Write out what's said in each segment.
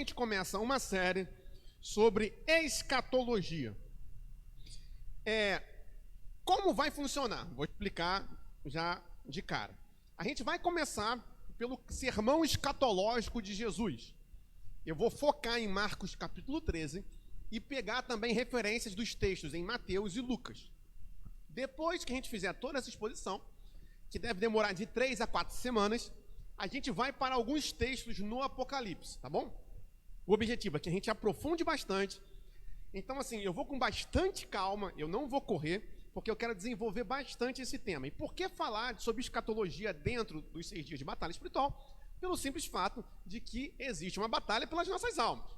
gente começa uma série sobre escatologia. Como vai funcionar? Vou explicar já de cara. A gente vai começar pelo sermão escatológico de Jesus. Eu vou focar em Marcos capítulo 13 e pegar também referências dos textos em Mateus e Lucas. Depois que a gente fizer toda essa exposição, que deve demorar de 3 a 4 semanas, a gente vai para alguns textos no Apocalipse, tá bom? O objetivo é que a gente aprofunde bastante. Então, assim, eu vou com bastante calma, eu não vou correr, porque eu quero desenvolver bastante esse tema. E por que falar sobre escatologia dentro dos 6 dias de batalha espiritual? Pelo simples fato de que existe uma batalha pelas nossas almas.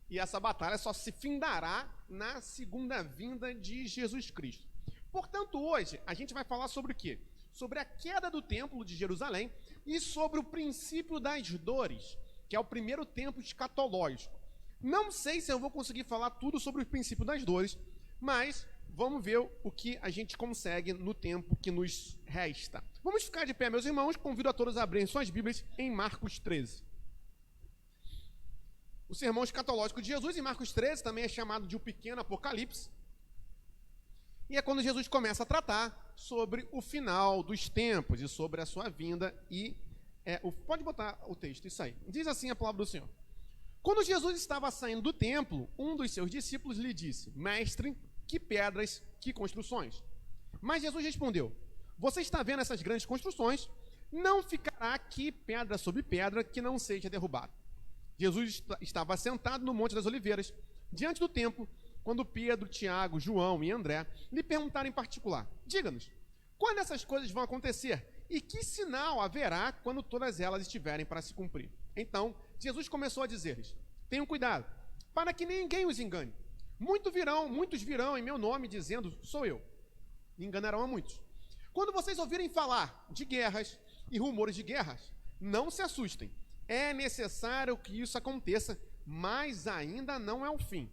E essa batalha só se findará na segunda vinda de Jesus Cristo. Portanto, hoje, a gente vai falar sobre o quê? Sobre a queda do templo de Jerusalém e sobre o princípio das dores, que é o primeiro tempo escatológico. Não sei se eu vou conseguir falar tudo sobre o princípio das dores, mas vamos ver o que a gente consegue no tempo que nos resta. Vamos ficar de pé, meus irmãos. Convido a todos a abrirem suas Bíblias em Marcos 13. O sermão escatológico de Jesus em Marcos 13 também é chamado de o pequeno Apocalipse. E é quando Jesus começa a tratar sobre o final dos tempos e sobre a sua vinda. Pode botar o texto, isso aí. Diz assim a palavra do Senhor. Quando Jesus estava saindo do templo, um dos seus discípulos lhe disse: Mestre, que pedras, que construções. Mas Jesus respondeu: Você está vendo essas grandes construções? Não ficará aqui pedra sobre pedra que não seja derrubada. Jesus estava sentado no Monte das Oliveiras, diante do templo, quando Pedro, Tiago, João e André lhe perguntaram em particular: Diga-nos, quando essas coisas vão acontecer? E que sinal haverá quando todas elas estiverem para se cumprir? Então, Jesus começou a dizer-lhes: Tenham cuidado, para que ninguém os engane. Muitos virão em meu nome dizendo: Sou eu. E enganarão a muitos. Quando vocês ouvirem falar de guerras e rumores de guerras, não se assustem. É necessário que isso aconteça, mas ainda não é o fim.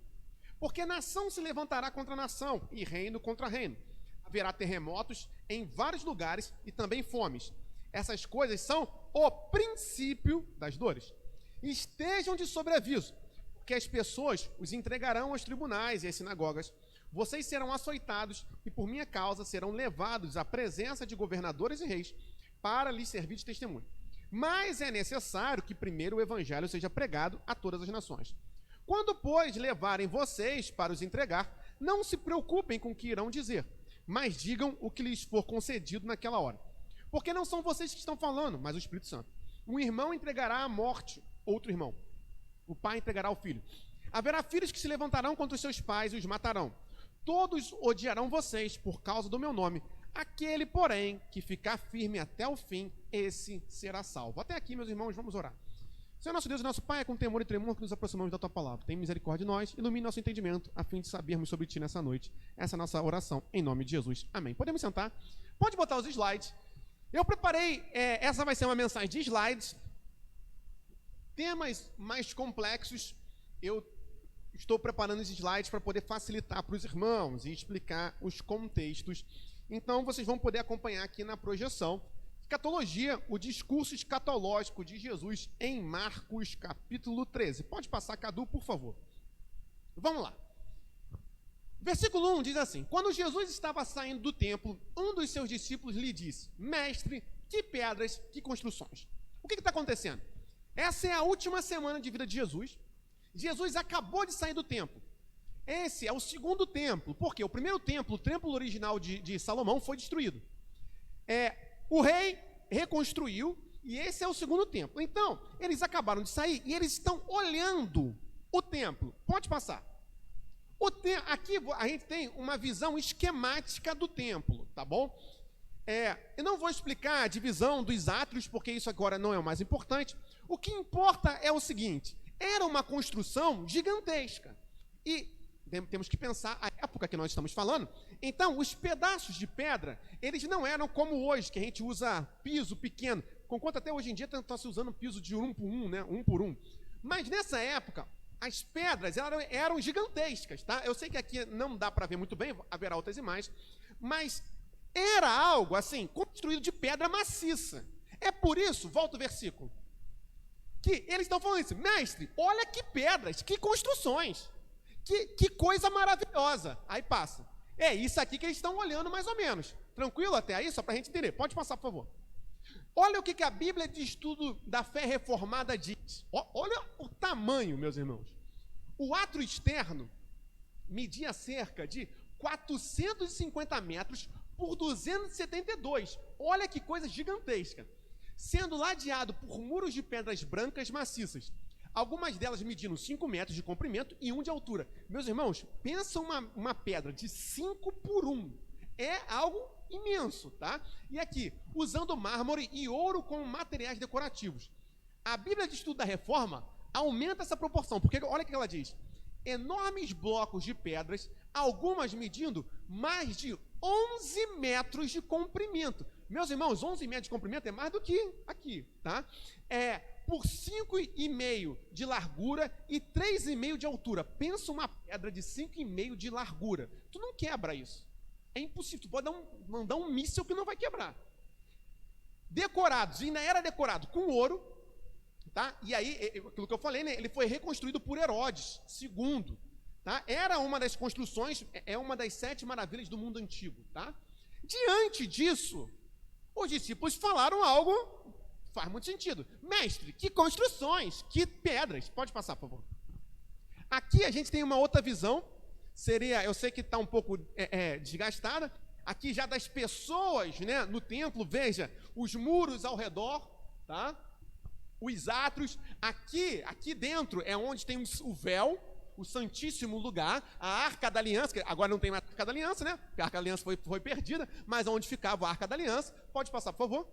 Porque nação se levantará contra nação e reino contra reino. Haverá terremotos em vários lugares e também fomes. Essas coisas são o princípio das dores. Estejam de sobreaviso, porque as pessoas os entregarão aos tribunais e às sinagogas. Vocês serão açoitados e por minha causa serão levados à presença de governadores e reis para lhes servir de testemunho. Mas é necessário que primeiro o evangelho seja pregado a todas as nações. Quando, pois, levarem vocês para os entregar, não se preocupem com o que irão dizer, mas digam o que lhes for concedido naquela hora. Porque não são vocês que estão falando, mas o Espírito Santo. Um irmão entregará à morte outro irmão. O pai entregará ao filho. Haverá filhos que se levantarão contra os seus pais e os matarão. Todos odiarão vocês por causa do meu nome. Aquele, porém, que ficar firme até o fim, esse será salvo. Até aqui, meus irmãos, vamos orar. Senhor nosso Deus e nosso Pai, é com temor e tremor que nos aproximamos da Tua Palavra. Tem misericórdia de nós, ilumine nosso entendimento, a fim de sabermos sobre Ti nessa noite. Essa é a nossa oração, em nome de Jesus. Amém. Podemos sentar? Pode botar os slides. Eu preparei, essa vai ser uma mensagem de slides. Temas mais complexos, eu estou preparando os slides para poder facilitar para os irmãos e explicar os contextos. Então, vocês vão poder acompanhar aqui na projeção. Escatologia, o discurso escatológico de Jesus em Marcos capítulo 13. Pode passar, Cadu, por favor. Vamos lá. Versículo 1 diz assim: Quando Jesus estava saindo do templo, um dos seus discípulos lhe disse: Mestre, que pedras, que construções. O que está acontecendo? Essa é a última semana de vida de Jesus. Jesus acabou de sair do templo. Esse é o segundo templo, porque o primeiro templo, o templo original de Salomão, foi destruído. O rei reconstruiu e esse é o segundo templo. Então, eles acabaram de sair e eles estão olhando o templo. Pode passar. Aqui a gente tem uma visão esquemática do templo, tá bom? Eu não vou explicar a divisão dos átrios, porque isso agora não é o mais importante. O que importa é o seguinte: era uma construção gigantesca. E temos que pensar a época que nós estamos falando. Então, os pedaços de pedra, eles não eram como hoje, que a gente usa piso pequeno. Conquanto até hoje em dia está se usando piso de 1 por 1, né? 1 por 1. Mas nessa época, as pedras eram gigantescas, tá? Eu sei que aqui não dá para ver muito bem, haverá outras imagens, mas era algo assim, construído de pedra maciça. É por isso, volta o versículo, que eles estão falando isso, mestre, olha que pedras, que construções, que coisa maravilhosa. Aí passa. É isso aqui que eles estão olhando mais ou menos. Tranquilo até aí? Só para a gente entender. Pode passar, por favor. Olha o que a Bíblia de Estudo da Fé Reformada diz. Olha o tamanho, meus irmãos. O átrio externo media cerca de 450 metros por 272. Olha que coisa gigantesca. Sendo ladeado por muros de pedras brancas maciças. Algumas delas medindo 5 metros de comprimento e 1 de altura. Meus irmãos, pensa uma pedra de 5 por 1. É algo imenso, tá? E aqui, usando mármore e ouro como materiais decorativos. A Bíblia de Estudo da Reforma aumenta essa proporção, porque olha o que ela diz. Enormes blocos de pedras, algumas medindo mais de 11 metros de comprimento. Meus irmãos, 11 metros de comprimento é mais do que aqui, tá? Por 5,5 de largura e 3,5 de altura. Pensa uma pedra de 5,5 de largura. Tu não quebra isso. É impossível. Tu pode mandar um míssil que não vai quebrar. Decorados, ainda era decorado com ouro, tá? E aí, aquilo que eu falei, né? Ele foi reconstruído por Herodes II, tá? Era uma das construções, é uma das 7 maravilhas do mundo antigo, tá? Diante disso, os discípulos falaram algo, faz muito sentido. Mestre, que construções, que pedras. Pode passar, por favor. Aqui a gente tem uma outra visão, seria, eu sei que está um pouco desgastada, aqui já das pessoas, né, no templo, veja, os muros ao redor, tá? Os átrios, aqui dentro é onde tem o véu, o santíssimo lugar, a Arca da Aliança, que agora não tem mais a Arca da Aliança, né? Porque a Arca da Aliança foi perdida, mas onde ficava a Arca da Aliança, pode passar, por favor.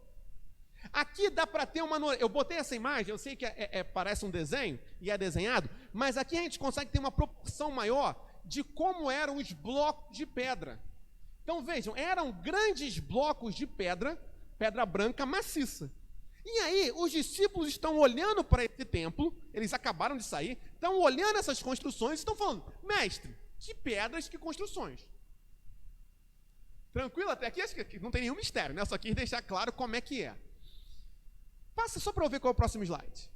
Aqui dá para ter eu botei essa imagem, eu sei que parece um desenho, e é desenhado, mas aqui a gente consegue ter uma proporção maior de como eram os blocos de pedra. Então vejam, eram grandes blocos de pedra branca maciça. E aí, os discípulos estão olhando para esse templo, eles acabaram de sair, estão olhando essas construções e estão falando, mestre, que pedras, que construções. Tranquilo até aqui? Acho que não tem nenhum mistério, né? Só quis deixar claro como é que é. Passa só para eu ver qual é o próximo slide.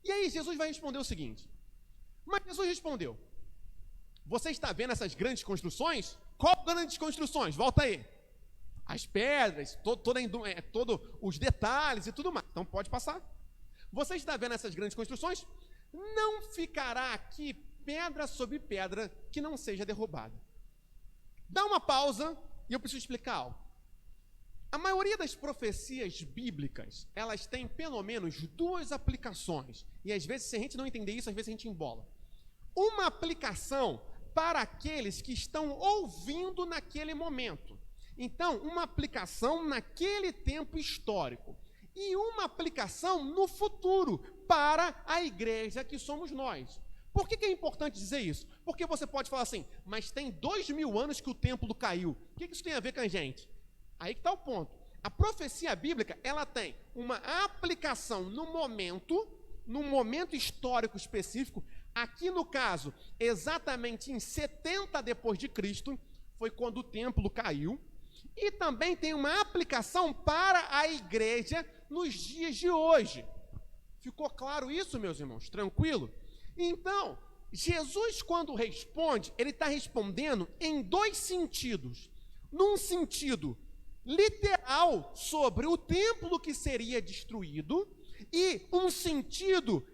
E aí, Jesus vai responder o seguinte. Mas Jesus respondeu, você está vendo essas grandes construções? Qual grandes construções? Volta aí. As pedras, todos os detalhes e tudo mais. Então pode passar. Você está vendo essas grandes construções? Não ficará aqui pedra sobre pedra que não seja derrubada. Dá uma pausa e eu preciso explicar algo. A maioria das profecias bíblicas, elas têm pelo menos 2 aplicações. E às vezes, se a gente não entender isso, às vezes a gente embola. Uma aplicação para aqueles que estão ouvindo naquele momento. Então, uma aplicação naquele tempo histórico. E uma aplicação no futuro, para a igreja que somos nós. Por que é importante dizer isso? Porque você pode falar assim, mas tem 2000 anos que o templo caiu. O que isso tem a ver com a gente? Aí que está o ponto. A profecia bíblica, ela tem uma aplicação num momento histórico específico. Aqui no caso, exatamente em 70 depois de Cristo, foi quando o templo caiu. E também tem uma aplicação para a igreja nos dias de hoje. Ficou claro isso, meus irmãos? Tranquilo? Então, Jesus, quando responde, ele está respondendo em 2 sentidos. Num sentido literal sobre o templo que seria destruído e um sentido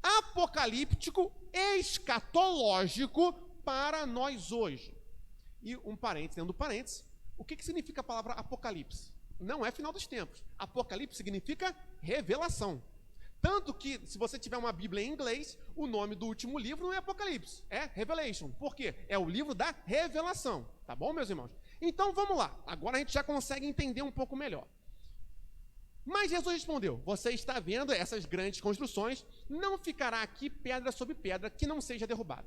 apocalíptico, escatológico para nós hoje. E um parênteses, dentro do parênteses, o que significa a palavra apocalipse? Não é final dos tempos. Apocalipse significa revelação. Tanto que, se você tiver uma Bíblia em inglês, o nome do último livro não é Apocalipse, é Revelation. Por quê? É o livro da revelação. Tá bom, meus irmãos? Então, vamos lá. Agora a gente já consegue entender um pouco melhor. Mas Jesus respondeu, você está vendo essas grandes construções, não ficará aqui pedra sobre pedra que não seja derrubada.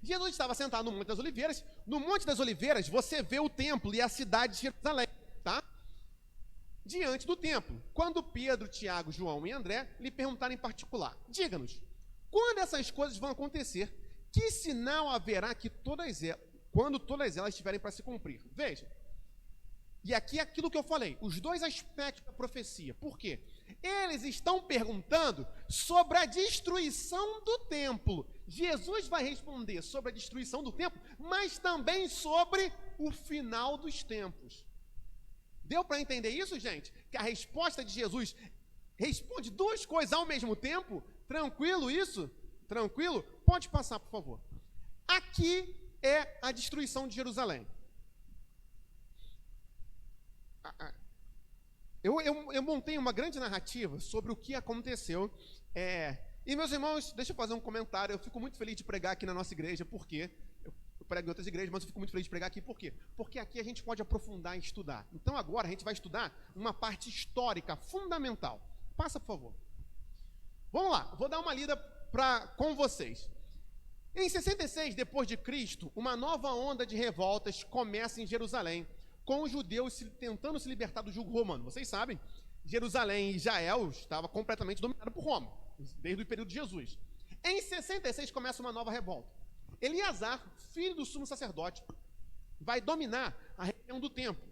Jesus estava sentado no Monte das Oliveiras. No Monte das Oliveiras, você vê o templo e a cidade de Jerusalém, tá? Diante do templo. Quando Pedro, Tiago, João e André lhe perguntaram em particular, diga-nos, quando essas coisas vão acontecer, que sinal haverá quando todas elas estiverem para se cumprir? Veja, e aqui é aquilo que eu falei, os 2 aspectos da profecia. Por quê? Eles estão perguntando sobre a destruição do templo. Jesus vai responder sobre a destruição do templo, mas também sobre o final dos tempos. Deu para entender isso, gente? Que a resposta de Jesus responde duas coisas ao mesmo tempo? Tranquilo isso? Tranquilo? Pode passar, por favor. Aqui é a destruição de Jerusalém. Eu montei uma grande narrativa sobre o que aconteceu. E, meus irmãos, deixa eu fazer um comentário. Eu fico muito feliz de pregar aqui na nossa igreja. Por quê? Eu prego em outras igrejas, mas eu fico muito feliz de pregar aqui. Por quê? Porque aqui a gente pode aprofundar e estudar. Então, agora, a gente vai estudar uma parte histórica fundamental. Passa, por favor. Vamos lá, vou dar uma lida com vocês. Em 66 depois de Cristo, uma nova onda de revoltas começa em Jerusalém, com os judeus tentando se libertar do jugo romano. Vocês sabem, Jerusalém e Israel estava completamente dominado por Roma, desde o período de Jesus. Em 66 começa uma nova revolta. Eleazar, filho do sumo sacerdote, vai dominar a região do templo,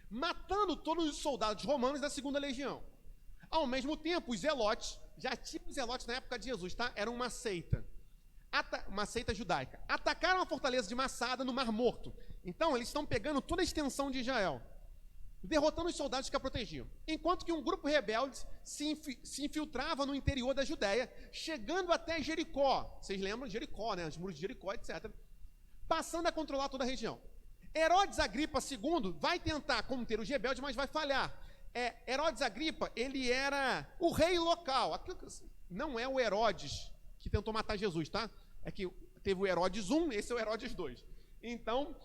matando todos os soldados romanos da segunda legião. Ao mesmo tempo, os zelotes, já tinham os zelotes na época de Jesus, tá? Era uma seita judaica. Atacaram a fortaleza de Massada no Mar Morto. Então, eles estão pegando toda a extensão de Israel, derrotando os soldados que a protegiam. Enquanto que um grupo rebelde se infiltrava no interior da Judéia, chegando até Jericó. Vocês lembram de Jericó, né? Os muros de Jericó, etc. Passando a controlar toda a região. Herodes Agripa II vai tentar conter os rebeldes, mas vai falhar. Herodes Agripa, ele era o rei local. Não é o Herodes que tentou matar Jesus, tá? É que teve o Herodes I, esse é o Herodes II. Então,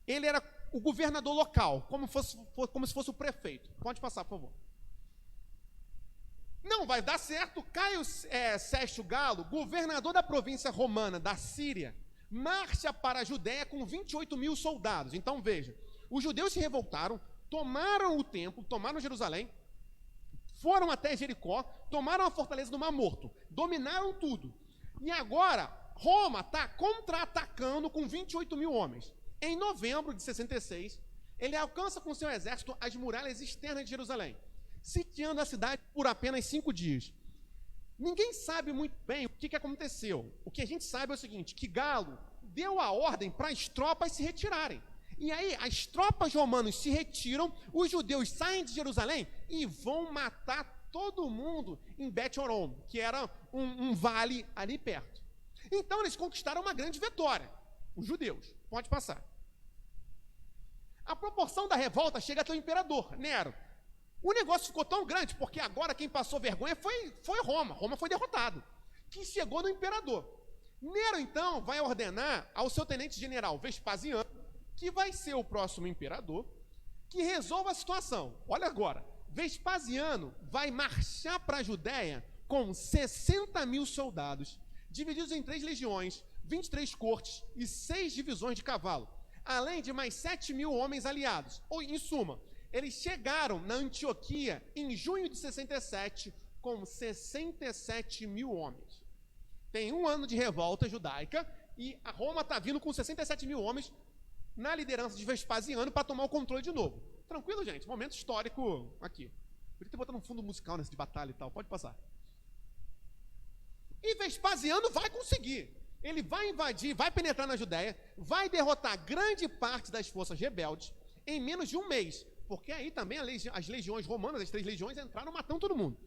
ele era o governador local, como se fosse o prefeito. Pode passar, por favor. Não vai dar certo. Caio Sérgio Galo, governador da província romana da Síria, marcha para a Judéia com 28 mil soldados. Então, veja, os judeus se revoltaram, tomaram o templo, tomaram Jerusalém, foram até Jericó, tomaram a fortaleza do Mar Morto, dominaram tudo. E agora, Roma está contra-atacando com 28 mil homens. Em novembro de 66, ele alcança com seu exército as muralhas externas de Jerusalém, sitiando a cidade por apenas 5 dias. Ninguém sabe muito bem o que aconteceu. O que a gente sabe é o seguinte, que Galo deu a ordem para as tropas se retirarem. E aí, as tropas romanas se retiram, os judeus saem de Jerusalém e vão matar todo mundo em Bet-Horon, que era um vale ali perto. Então, eles conquistaram uma grande vitória, os judeus. Pode passar. A proporção da revolta chega até o imperador, Nero. O negócio ficou tão grande, porque agora quem passou vergonha foi Roma. Roma foi derrotado, que chegou no imperador. Nero, então, vai ordenar ao seu tenente-general Vespasiano, que vai ser o próximo imperador, que resolva a situação. Olha agora, Vespasiano vai marchar para a Judéia com 60 mil soldados, divididos em 3 legiões, 23 cortes e 6 divisões de cavalo, além de mais 7 mil homens aliados. Ou, em suma, eles chegaram na Antioquia em junho de 67 com 67 mil homens. Tem um ano de revolta judaica e a Roma está vindo com 67 mil homens na liderança de Vespasiano para tomar o controle de novo. Tranquilo, gente? Momento histórico aqui. Podia ter botado um fundo musical nesse de batalha e tal. Pode passar. E Vespasiano vai conseguir. Ele vai invadir, vai penetrar na Judéia, vai derrotar grande parte das forças rebeldes em menos de um mês. Porque aí também as legiões romanas, as 3 legiões, entraram matando todo mundo.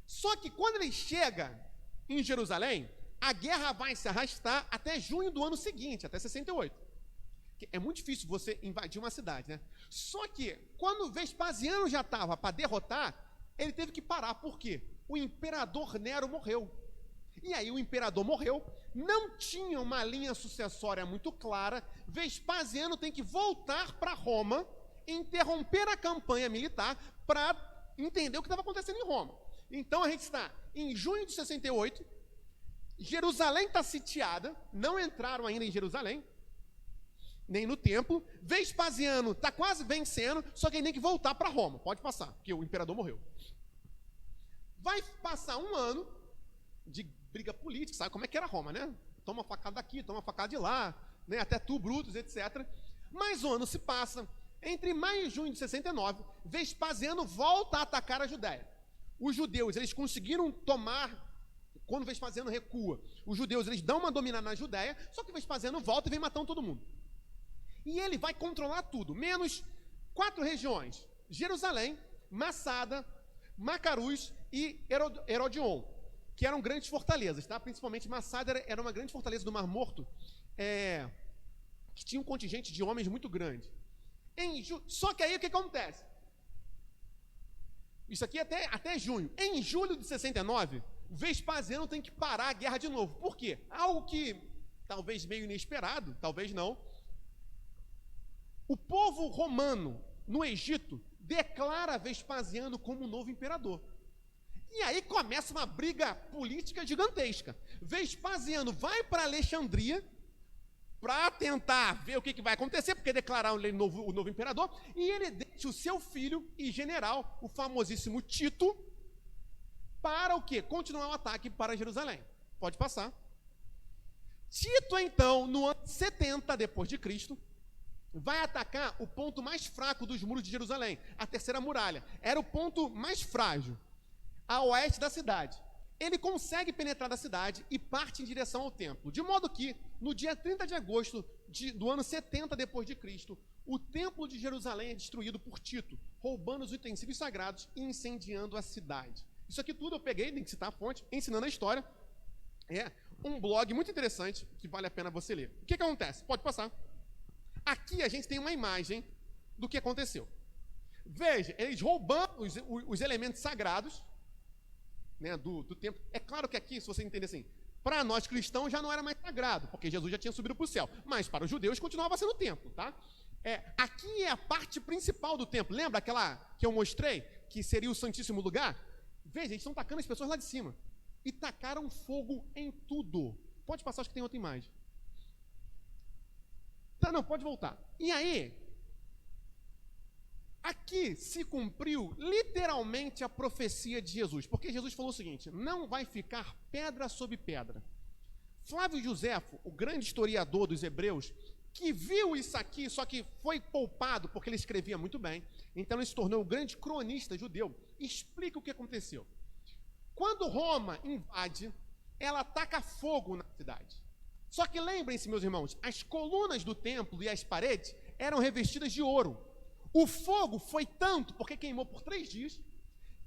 Só que quando ele chega em Jerusalém, a guerra vai se arrastar até junho do ano seguinte, até 68. É muito difícil você invadir uma cidade, né? Só que, quando Vespasiano já estava para derrotar, ele teve que parar. Por quê? O imperador Nero morreu. E aí o imperador morreu, não tinha uma linha sucessória muito clara, Vespasiano tem que voltar para Roma, interromper a campanha militar para entender o que estava acontecendo em Roma. Então a gente está em junho de 68, Jerusalém está sitiada, não entraram ainda em Jerusalém, nem no templo. Vespasiano está quase vencendo, só que ele tem que voltar para Roma. Pode passar, porque o imperador morreu. Vai passar um ano de briga política, sabe como é que era Roma, né? Toma facada daqui, toma facada de lá, né? Até tu, Brutus, etc. Mas o ano se passa, Entre maio e junho de 69, Vespasiano volta a atacar a Judéia. Os judeus, eles conseguiram tomar, quando Vespasiano recua, os judeus, eles dão uma dominada na Judéia, só que Vespasiano volta e vem matando todo mundo. E ele vai controlar tudo, menos 4 regiões: Jerusalém, Massada, Macarus e Herodion, que eram grandes fortalezas, tá? Principalmente Massada era uma grande fortaleza do Mar Morto, que tinha um contingente de homens muito grande. Só que aí o que acontece? Isso aqui até junho. Em julho de 69, Vespasiano tem que parar a guerra de novo. Por quê? Algo que talvez meio inesperado, talvez não. O povo romano no Egito declara Vespasiano como novo imperador. E aí começa uma briga política gigantesca. Vespasiano vai para Alexandria para tentar ver o que vai acontecer, porque declararam ele o novo imperador, e ele deixa o seu filho e general, o famosíssimo Tito, para o quê? Continuar o ataque para Jerusalém. Pode passar. Tito, então, no ano 70 depois de Cristo, vai atacar o ponto mais fraco dos muros de Jerusalém, a terceira muralha. Era o ponto mais frágil, a oeste da cidade. Ele consegue penetrar da cidade e parte em direção ao templo, de modo que, no dia 30 de agosto do ano 70 depois de Cristo, o templo de Jerusalém é destruído por Tito, roubando os utensílios sagrados e incendiando a cidade. Isso aqui tudo eu peguei, tem que citar a fonte, ensinando a história. É um blog muito interessante, que vale a pena você ler. O que acontece? Pode passar. Aqui a gente tem uma imagem do que aconteceu. Veja, eles roubando os elementos sagrados, né, do templo. É claro que aqui, se você entender assim, para nós cristãos já não era mais sagrado, porque Jesus já tinha subido para o céu, mas para os judeus continuava sendo o templo, tá? Aqui é a parte principal do templo. Lembra aquela que eu mostrei, que seria o Santíssimo Lugar? Veja, eles estão tacando as pessoas lá de cima. E tacaram fogo em tudo. Pode passar, acho que tem outra imagem. Tá, não, pode voltar. E aí, aqui se cumpriu literalmente a profecia de Jesus, porque Jesus falou o seguinte: não vai ficar pedra sobre pedra. Flávio Joséfo, o grande historiador dos hebreus, que viu isso aqui, só que foi poupado porque ele escrevia muito bem, então ele se tornou o grande cronista judeu, explica o que aconteceu. Quando Roma invade, ela ataca fogo na cidade. Só que lembrem-se, meus irmãos, as colunas do templo e as paredes eram revestidas de ouro. O fogo foi tanto, porque queimou por 3 dias,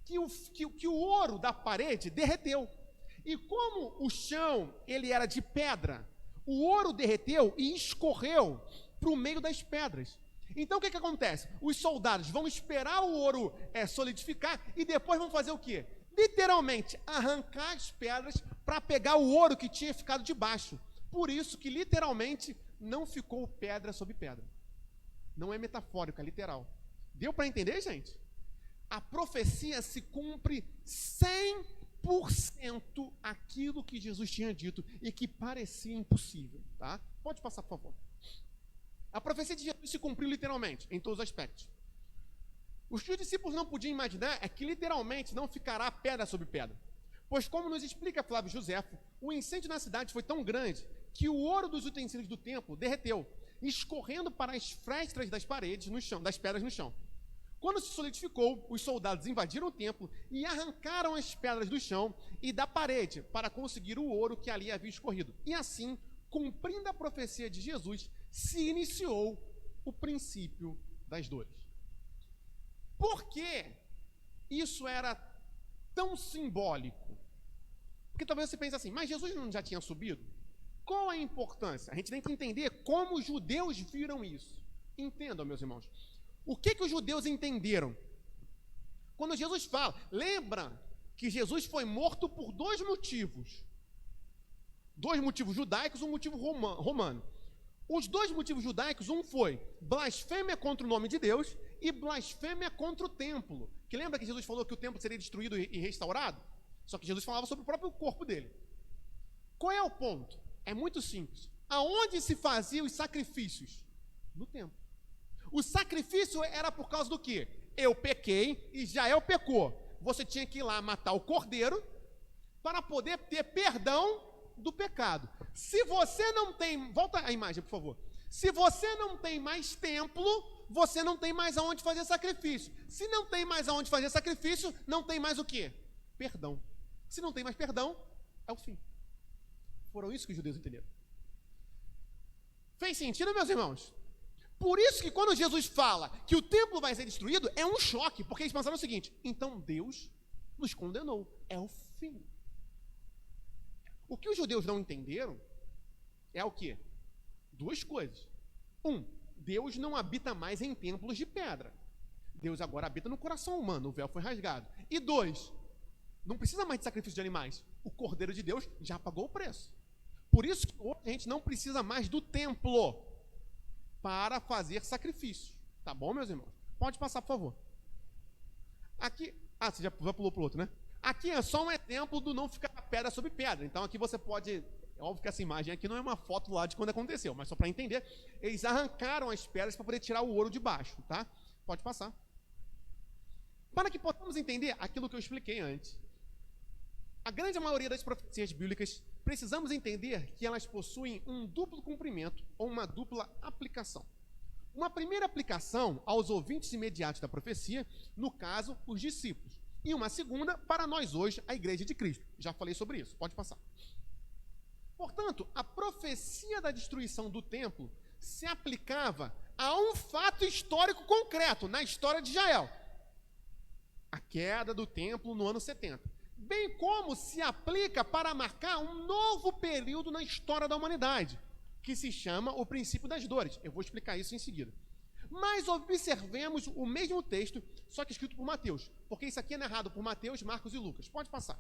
que o ouro da parede derreteu. E como o chão ele era de pedra, o ouro derreteu e escorreu para o meio das pedras. Então o que acontece? Os soldados vão esperar o ouro solidificar e depois vão fazer o quê? Literalmente arrancar as pedras para pegar o ouro que tinha ficado debaixo. Por isso que literalmente não ficou pedra sobre pedra. Não é metafórico, é literal. Deu para entender, gente? A profecia se cumpre 100% aquilo que Jesus tinha dito e que parecia impossível, tá? Pode passar, por favor. A profecia de Jesus se cumpriu literalmente, em todos os aspectos. O que os discípulos não podiam imaginar é que literalmente não ficará pedra sobre pedra. Pois, como nos explica Flávio Joséfo, o incêndio na cidade foi tão grande que o ouro dos utensílios do templo derreteu, escorrendo para as frestas das paredes no chão, das pedras no chão. Quando se solidificou, os soldados invadiram o templo e arrancaram as pedras do chão e da parede para conseguir o ouro que ali havia escorrido. E assim, cumprindo a profecia de Jesus, se iniciou o princípio das dores. Por que isso era tão simbólico? Porque talvez você pense assim, mas Jesus não já tinha subido? Qual a importância? A gente tem que entender como os judeus viram isso. Entendam, meus irmãos. O que os judeus entenderam? Quando Jesus fala, lembra que Jesus foi morto por 2 motivos. 2 motivos judaicos e um motivo romano. Os 2 motivos judaicos, um foi blasfêmia contra o nome de Deus e blasfêmia contra o templo. Que lembra que Jesus falou que o templo seria destruído e restaurado? Só que Jesus falava sobre o próprio corpo dele. Qual é o ponto? É muito simples. Aonde se faziam os sacrifícios? No templo. O sacrifício era por causa do quê? Eu pequei e Israel pecou. Você tinha que ir lá matar o cordeiro para poder ter perdão do pecado. Se você não tem... Volta a imagem, por favor. Se você não tem mais templo, você não tem mais aonde fazer sacrifício. Se não tem mais aonde fazer sacrifício, não tem mais o quê? Perdão. Se não tem mais perdão, é o fim. Foram isso que os judeus entenderam. Fez sentido, meus irmãos? Por isso que quando Jesus fala que o templo vai ser destruído, é um choque, porque eles pensaram o seguinte: então Deus nos condenou, é o fim. O que os judeus não entenderam é o quê? Duas coisas. Deus não habita mais em templos de pedra. Deus agora habita no coração humano, o véu foi rasgado. E 2, não precisa mais de sacrifício de animais. O Cordeiro de Deus já pagou o preço. Por isso que hoje a gente não precisa mais do templo para fazer sacrifício. Tá bom, meus irmãos? Pode passar, por favor. Aqui, você já pulou para o outro, né? Aqui é só um exemplo do não ficar pedra sobre pedra. Então aqui você pode... É óbvio que essa imagem aqui não é uma foto lá de quando aconteceu, mas só para entender, eles arrancaram as pedras para poder tirar o ouro de baixo, tá? Pode passar. Para que possamos entender aquilo que eu expliquei antes. A grande maioria das profecias bíblicas, precisamos entender que elas possuem um duplo cumprimento ou uma dupla aplicação. Uma primeira aplicação aos ouvintes imediatos da profecia, no caso, os discípulos. E uma segunda para nós hoje, a Igreja de Cristo. Já falei sobre isso, pode passar. Portanto, a profecia da destruição do templo se aplicava a um fato histórico concreto na história de Israel. A queda do templo no ano 70. Bem como se aplica para marcar um novo período na história da humanidade, que se chama o princípio das dores. Eu vou explicar isso em seguida. Mas observemos o mesmo texto, só que escrito por Mateus, porque isso aqui é narrado por Mateus, Marcos e Lucas. Pode passar.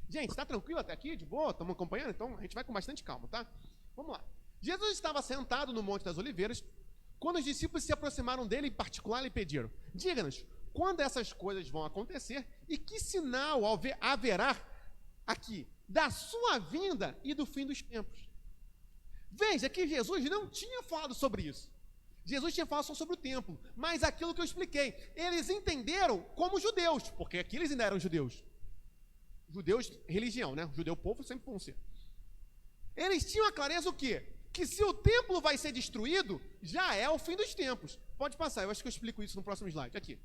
Gente, está tranquilo até aqui? De boa? Estamos acompanhando? Então a gente vai com bastante calma, tá? Vamos lá. Jesus estava sentado no Monte das Oliveiras, quando os discípulos se aproximaram dele, em particular, lhe pediram: diga-nos, quando essas coisas vão acontecer e que sinal haverá aqui da sua vinda e do fim dos tempos? Veja que Jesus não tinha falado sobre isso. Jesus tinha falado só sobre o templo, mas aquilo que eu expliquei, eles entenderam como judeus, porque aqui eles ainda eram judeus. Judeus, religião, né? Judeu povo sempre vão ser. Eles tinham a clareza o quê? Que se o templo vai ser destruído, já é o fim dos tempos. Pode passar, eu acho que eu explico isso no próximo slide. Aqui.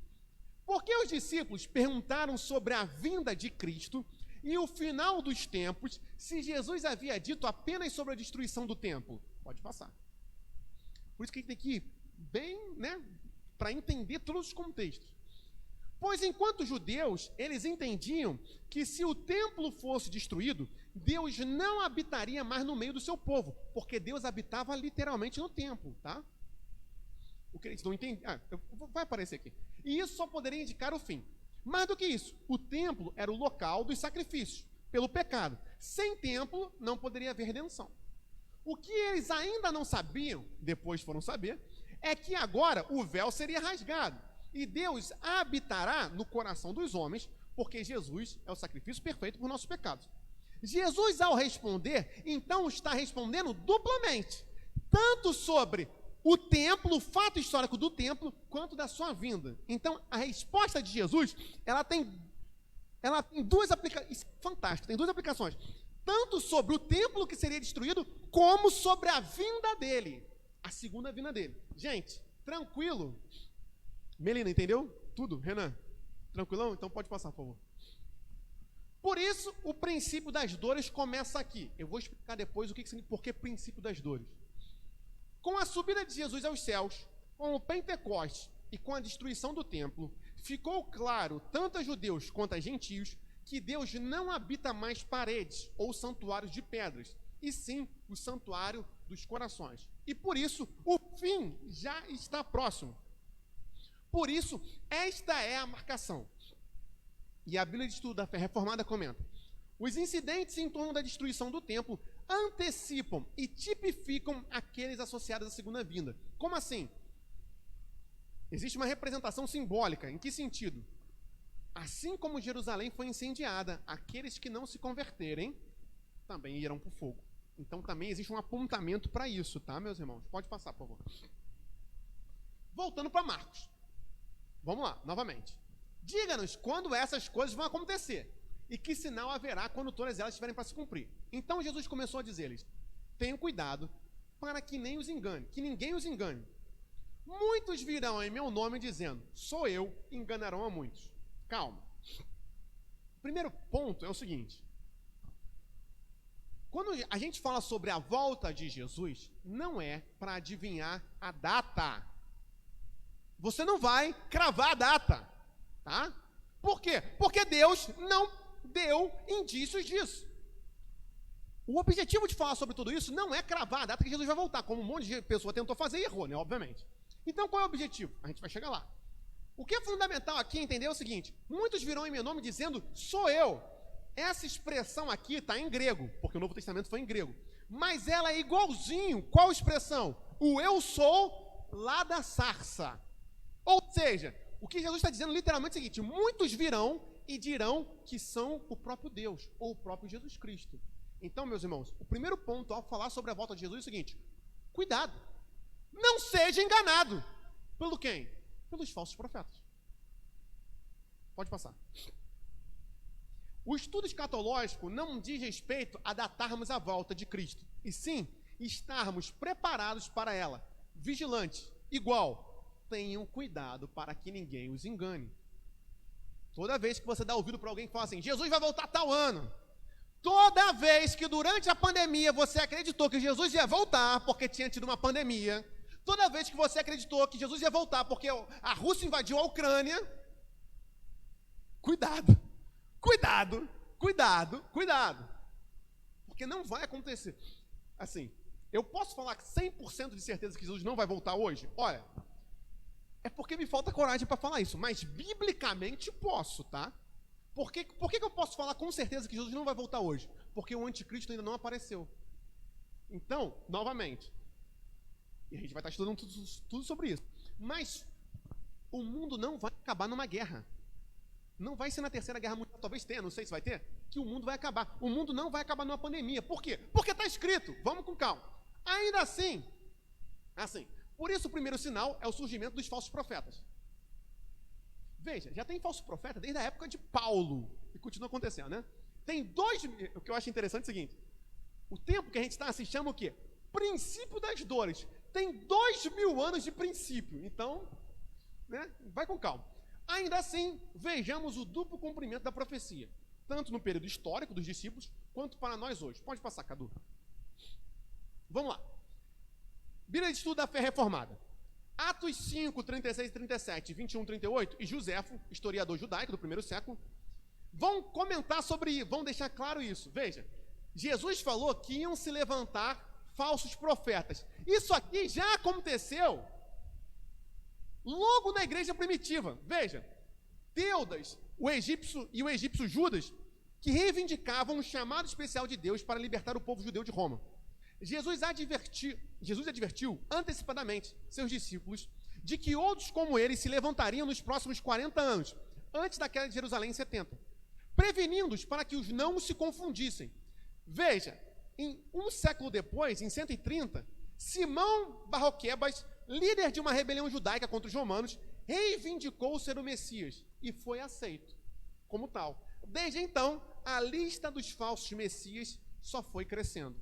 Porque os discípulos perguntaram sobre a vinda de Cristo e o final dos tempos, se Jesus havia dito apenas sobre a destruição do templo. Pode passar. Por isso que a gente tem que ir bem, né? Para entender todos os contextos. Pois enquanto judeus, eles entendiam que se o templo fosse destruído, Deus não habitaria mais no meio do seu povo, porque Deus habitava literalmente no templo, tá? O que eles não entendem... vai aparecer aqui. E isso só poderia indicar o fim. Mais do que isso, o templo era o local dos sacrifícios, pelo pecado. Sem templo, não poderia haver redenção. O que eles ainda não sabiam, depois foram saber, é que agora o véu seria rasgado. E Deus habitará no coração dos homens, porque Jesus é o sacrifício perfeito por nossos pecados. Jesus, ao responder, então está respondendo duplamente, tanto sobre o templo, o fato histórico do templo, quanto da sua vinda. Então, a resposta de Jesus, ela tem duas aplicações, fantástico, tem duas aplicações, tanto sobre o templo que seria destruído, como sobre a vinda dele, a segunda vinda dele. Gente, tranquilo? Melina, entendeu? Tudo? Renan? Tranquilão? Então pode passar, por favor. Por isso, o princípio das dores começa aqui. Eu vou explicar depois o que significa, por que princípio das dores. Com a subida de Jesus aos céus, com o Pentecostes e com a destruição do templo, ficou claro, tanto a judeus quanto a gentios, que Deus não habita mais paredes ou santuários de pedras, e sim o santuário dos corações. E por isso, o fim já está próximo. Por isso, esta é a marcação. E a Bíblia de Estudo da Fé Reformada comenta: os incidentes em torno da destruição do templo antecipam e tipificam aqueles associados à segunda vinda. Como assim? Existe uma representação simbólica. Em que sentido? Assim como Jerusalém foi incendiada, aqueles que não se converterem também irão para o fogo. Então também existe um apontamento para isso, tá, meus irmãos? Pode passar, por favor. Voltando para Marcos. Vamos lá, novamente. Diga-nos quando essas coisas vão acontecer e que sinal haverá quando todas elas estiverem para se cumprir. Então Jesus começou a dizer-lhes: tenham cuidado para que ninguém os engane. muitos virão em meu nome dizendo, sou eu, e enganarão a muitos. Calma. O primeiro ponto é o seguinte. Quando a gente fala sobre a volta de Jesus, não é para adivinhar a data. Você não vai cravar a data, tá? Por quê? Porque Deus não deu indícios disso. O objetivo de falar sobre tudo isso não é cravar a data que Jesus vai voltar, como um monte de pessoa tentou fazer e errou, né? Obviamente. Então, qual é o objetivo? A gente vai chegar lá. O que é fundamental aqui entender é o seguinte: muitos virão em meu nome dizendo, sou eu. Essa expressão aqui está em grego, porque o Novo Testamento foi em grego. Mas ela é igualzinho. Qual expressão? O eu sou lá da sarça. Ou seja, o que Jesus está dizendo literalmente é o seguinte: muitos virão e dirão que são o próprio Deus, ou o próprio Jesus Cristo. Então, meus irmãos, o primeiro ponto ao falar sobre a volta de Jesus é o seguinte: cuidado, não seja enganado. Pelo quem? Pelos falsos profetas. Pode passar. O estudo escatológico não diz respeito a datarmos a volta de Cristo, e sim estarmos preparados para ela, vigilantes, igual, tenham cuidado para que ninguém os engane. Toda vez que você dá ouvido para alguém que fala assim, Jesus vai voltar tal ano, toda vez que durante a pandemia você acreditou que Jesus ia voltar porque tinha tido uma pandemia, toda vez que você acreditou que Jesus ia voltar porque a Rússia invadiu a Ucrânia, cuidado, cuidado, cuidado, cuidado, porque não vai acontecer. Assim, eu posso falar 100% de certeza que Jesus não vai voltar hoje? Olha, é porque me falta coragem para falar isso, mas biblicamente posso, tá? Por que eu posso falar com certeza que Jesus não vai voltar hoje? Porque o anticristo ainda não apareceu. Então, novamente, e a gente vai estar estudando tudo sobre isso, mas o mundo não vai acabar numa guerra. Não vai ser na terceira guerra mundial, talvez tenha, não sei se vai ter, que o mundo vai acabar. O mundo não vai acabar numa pandemia. Por quê? Porque está escrito, vamos com calma. Ainda assim, por isso o primeiro sinal é o surgimento dos falsos profetas. Veja, já tem falso profeta desde a época de Paulo, e continua acontecendo, né? O que eu acho interessante é o seguinte, o tempo que a gente está se chama o quê? Princípio das dores. Tem 2000 anos de princípio, então, né? Vai com calma. Ainda assim, vejamos o duplo cumprimento da profecia, tanto no período histórico dos discípulos, quanto para nós hoje. Pode passar, Cadu. Vamos lá. Bíblia de Estudo da Fé Reformada. Atos 5, 36 e 37, 21, 38, e Joséfo, historiador judaico do primeiro século, vão comentar sobre, vão deixar claro isso. Veja, Jesus falou que iam se levantar falsos profetas. Isso aqui já aconteceu logo na igreja primitiva. Veja, Teudas, o egípcio Judas, que reivindicavam um chamado especial de Deus para libertar o povo judeu de Roma. Jesus advertiu antecipadamente seus discípulos de que outros como ele se levantariam nos próximos 40 anos, antes da queda de Jerusalém em 70, prevenindo-os para que os não se confundissem. Veja, em um século depois, em 130, Simão Barroquebas, líder de uma rebelião judaica contra os romanos, reivindicou ser o Messias e foi aceito como tal. Desde então, a lista dos falsos messias só foi crescendo.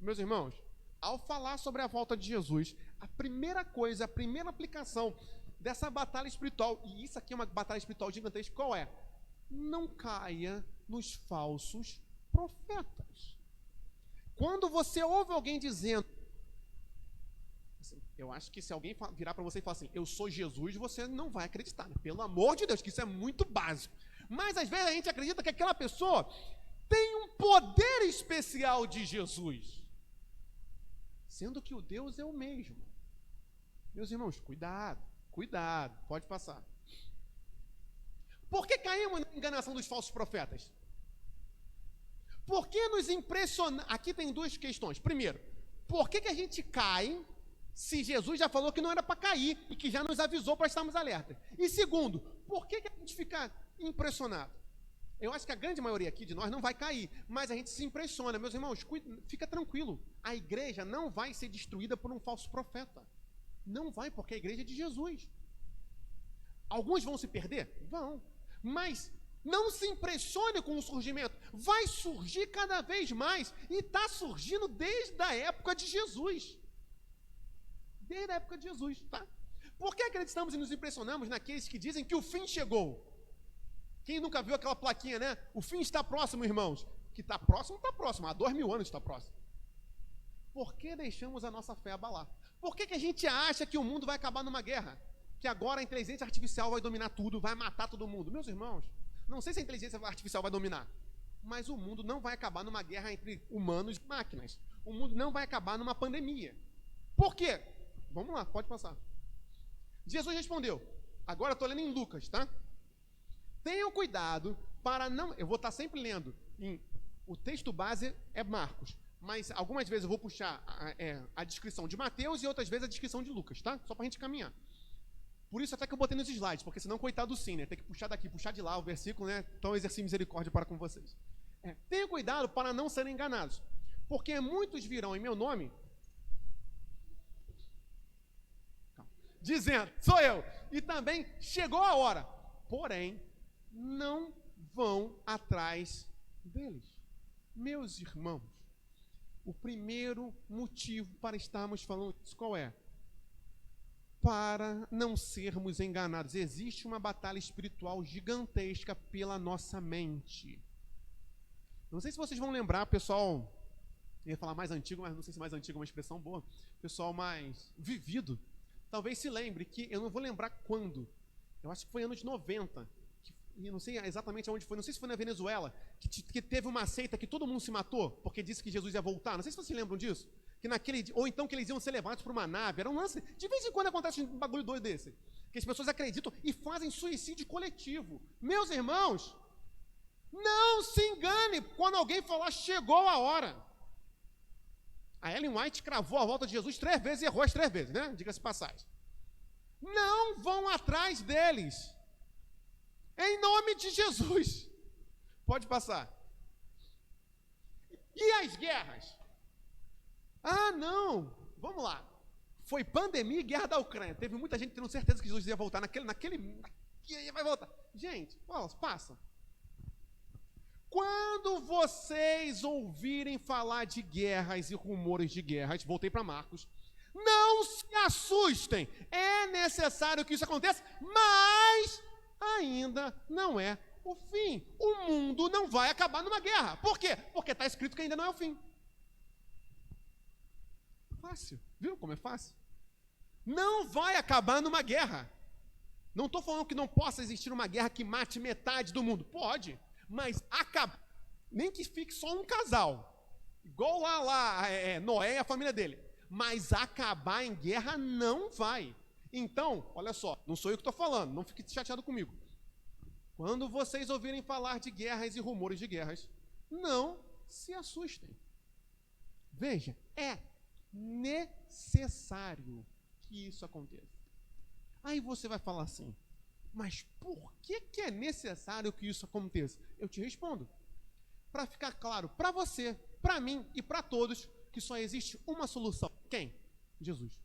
Meus irmãos, ao falar sobre a volta de Jesus, a primeira coisa, a primeira aplicação dessa batalha espiritual, e isso aqui é uma batalha espiritual gigantesca, qual é? Não caia nos falsos profetas. Quando você ouve alguém dizendo, eu acho que se alguém virar para você e falar assim, eu sou Jesus, você não vai acreditar, né? Pelo amor de Deus, que isso é muito básico. Mas às vezes a gente acredita que aquela pessoa tem um poder especial de Jesus, sendo que o Deus é o mesmo. Meus irmãos, cuidado, cuidado, pode passar. Por que caímos na enganação dos falsos profetas? Por que nos impressiona? Aqui tem duas questões. Primeiro, por que a gente cai se Jesus já falou que não era para cair e que já nos avisou para estarmos alertas? E segundo, por que a gente fica impressionado? Eu acho que a grande maioria aqui de nós não vai cair, mas a gente se impressiona. Meus irmãos, fica tranquilo. A igreja não vai ser destruída por um falso profeta. Não vai, porque a igreja é de Jesus. Alguns vão se perder? Vão. Mas não se impressione com o surgimento. Vai surgir cada vez mais. E está surgindo desde a época de Jesus. Desde a época de Jesus, tá? Por que acreditamos e nos impressionamos naqueles que dizem que o fim chegou? Quem nunca viu aquela plaquinha, né? O fim está próximo, irmãos. Que está próximo. Há 2000 anos está próximo. Por que deixamos a nossa fé abalar? Por que a gente acha que o mundo vai acabar numa guerra? Que agora a inteligência artificial vai dominar tudo, vai matar todo mundo? Meus irmãos, não sei se a inteligência artificial vai dominar, mas o mundo não vai acabar numa guerra entre humanos e máquinas. O mundo não vai acabar numa pandemia. Por quê? Vamos lá, pode passar. Jesus respondeu. Agora eu estou lendo em Lucas, tá? Tenham cuidado para não... Eu vou estar sempre lendo. O texto base é Marcos, mas algumas vezes eu vou puxar a descrição de Mateus e outras vezes a descrição de Lucas, tá? Só para a gente caminhar. Por isso até que eu botei nos slides, porque senão, coitado do sim, né? Tem que puxar daqui, puxar de lá o versículo, né? Então, exerci misericórdia para com vocês. Tenham cuidado para não serem enganados, porque muitos virão em meu nome, dizendo, sou eu, e também chegou a hora, porém, não vão atrás deles. Meus irmãos, o primeiro motivo para estarmos falando isso qual é? Para não sermos enganados. Existe uma batalha espiritual gigantesca pela nossa mente. Não sei se vocês vão lembrar, pessoal, eu ia falar mais antigo, mas não sei se mais antigo é uma expressão boa, pessoal mais vivido, talvez se lembre que, eu não vou lembrar quando, eu acho que foi anos 90, eu não sei exatamente aonde foi, não sei se foi na Venezuela, que teve uma seita que todo mundo se matou, porque disse que Jesus ia voltar, não sei se vocês lembram disso, ou então que eles iam ser levados para uma nave, era um lance, de vez em quando acontece um bagulho doido desse, que as pessoas acreditam e fazem suicídio coletivo. Meus irmãos, não se engane quando alguém falar chegou a hora. A Ellen White cravou a volta de Jesus 3 vezes e errou as 3 vezes, né? Diga-se passagem. Não vão atrás deles. Em nome de Jesus. Pode passar. E as guerras? Ah, não. Vamos lá. Foi pandemia e guerra da Ucrânia. Teve muita gente tendo certeza que Jesus ia voltar vai voltar. Gente, passa. Quando vocês ouvirem falar de guerras e rumores de guerras, voltei para Marcos, não se assustem. É necessário que isso aconteça, mas ainda não é o fim. O mundo não vai acabar numa guerra. Por quê? Porque está escrito que ainda não é o fim. Fácil. Viu como é fácil? Não vai acabar numa guerra. Não estou falando que não possa existir uma guerra que mate metade do mundo. Pode. Mas nem que fique só um casal. Igual lá Noé e a família dele. Mas acabar em guerra não vai. Então, olha só, não sou eu que estou falando, não fique chateado comigo. Quando vocês ouvirem falar de guerras e rumores de guerras, não se assustem. Veja, é necessário que isso aconteça. Aí você vai falar assim, mas por que é necessário que isso aconteça? Eu te respondo. Para ficar claro para você, para mim e para todos, que só existe uma solução. Quem? Jesus.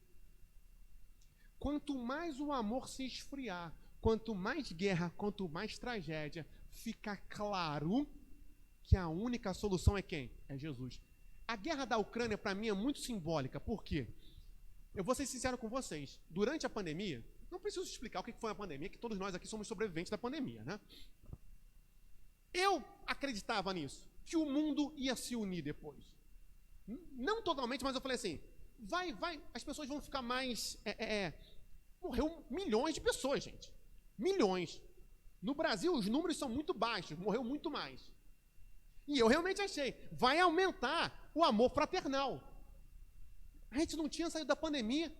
Quanto mais o amor se esfriar, quanto mais guerra, quanto mais tragédia, fica claro que a única solução é quem? É Jesus. A guerra da Ucrânia, para mim, é muito simbólica. Por quê? Eu vou ser sincero com vocês. Durante a pandemia, não preciso explicar o que foi a pandemia, que todos nós aqui somos sobreviventes da pandemia, né? Eu acreditava nisso, que o mundo ia se unir depois. Não totalmente, mas eu falei assim, as pessoas vão ficar mais... Morreu milhões de pessoas, gente. Milhões. No Brasil, os números são muito baixos, morreu muito mais. E eu realmente achei, vai aumentar o amor fraternal. A gente não tinha saído da pandemia.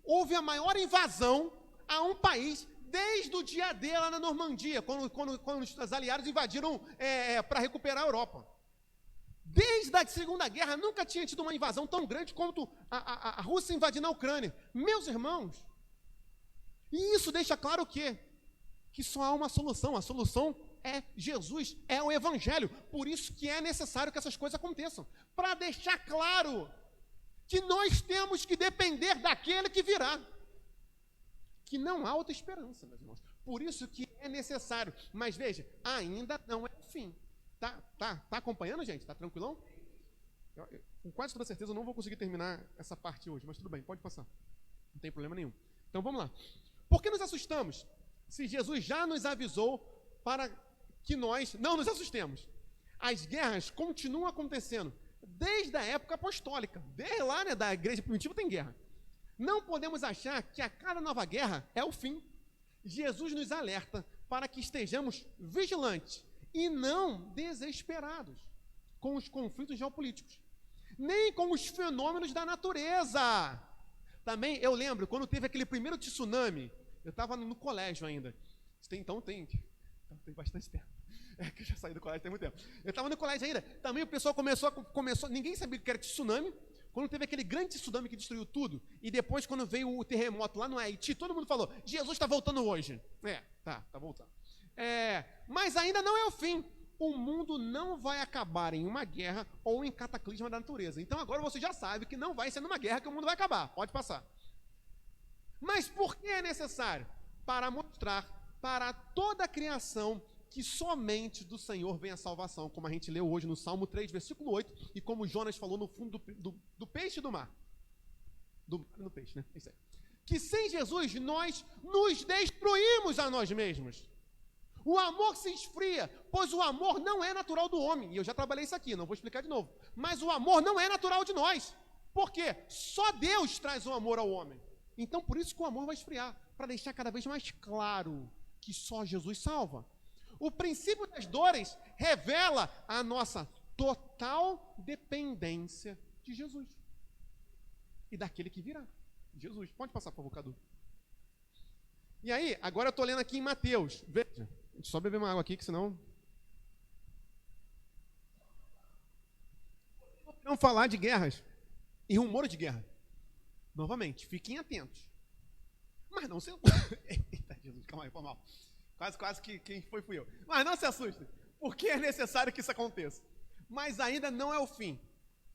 Houve a maior invasão a um país desde o dia D lá na Normandia, quando os aliados invadiram para recuperar a Europa. Desde a Segunda Guerra, nunca tinha tido uma invasão tão grande quanto a Rússia invadindo a Ucrânia. Meus irmãos, e isso deixa claro o quê? Que só há uma solução. A solução é Jesus, é o Evangelho. Por isso que é necessário que essas coisas aconteçam. Para deixar claro que nós temos que depender daquele que virá. Que não há outra esperança, meus irmãos. Por isso que é necessário. Mas veja, ainda não é o fim. Tá acompanhando, gente? Tá tranquilão? Com quase toda certeza eu não vou conseguir terminar essa parte hoje, mas tudo bem, pode passar. Não tem problema nenhum. Então vamos lá. Por que nos assustamos se Jesus já nos avisou para que nós não nos assustemos? As guerras continuam acontecendo desde a época apostólica. Desde lá, né, da igreja primitiva tem guerra. Não podemos achar que a cada nova guerra é o fim. Jesus nos alerta para que estejamos vigilantes e não desesperados com os conflitos geopolíticos, nem com os fenômenos da natureza. Também eu lembro, quando teve aquele primeiro tsunami, eu estava no colégio ainda. Tem bastante tempo. É que eu já saí do colégio tem muito tempo. Eu estava no colégio ainda. Também o pessoal começou, ninguém sabia que era tsunami. Quando teve aquele grande tsunami que destruiu tudo, e depois quando veio o terremoto lá no Haiti, todo mundo falou, Jesus está voltando hoje. Tá voltando. Mas ainda não é o fim. O mundo não vai acabar em uma guerra ou em cataclisma da natureza. Então agora você já sabe que não vai ser numa guerra que o mundo vai acabar. Pode passar. Mas por que é necessário? Para mostrar para toda a criação que somente do Senhor vem a salvação, como a gente leu hoje no Salmo 3, versículo 8, e como Jonas falou no fundo do peixe do mar. No peixe, né? É isso aí. Que sem Jesus nós nos destruímos a nós mesmos. O amor se esfria, pois o amor não é natural do homem. E eu já trabalhei isso aqui, não vou explicar de novo. Mas o amor não é natural de nós. Por quê? Só Deus traz o amor ao homem. Então, por isso que o amor vai esfriar, para deixar cada vez mais claro que só Jesus salva. O princípio das dores revela a nossa total dependência de Jesus e daquele que virá, Jesus. Pode passar, por favor, Cadu. E aí, agora eu estou lendo aqui em Mateus. Veja, deixa eu só beber uma água aqui, que senão... Vamos falar de guerras e rumores de guerra. Novamente, fiquem atentos. Mas não se... Eita, Jesus, calma aí, foi mal. Quase que quem foi fui eu. Mas não se assustem, porque é necessário que isso aconteça. Mas ainda não é o fim.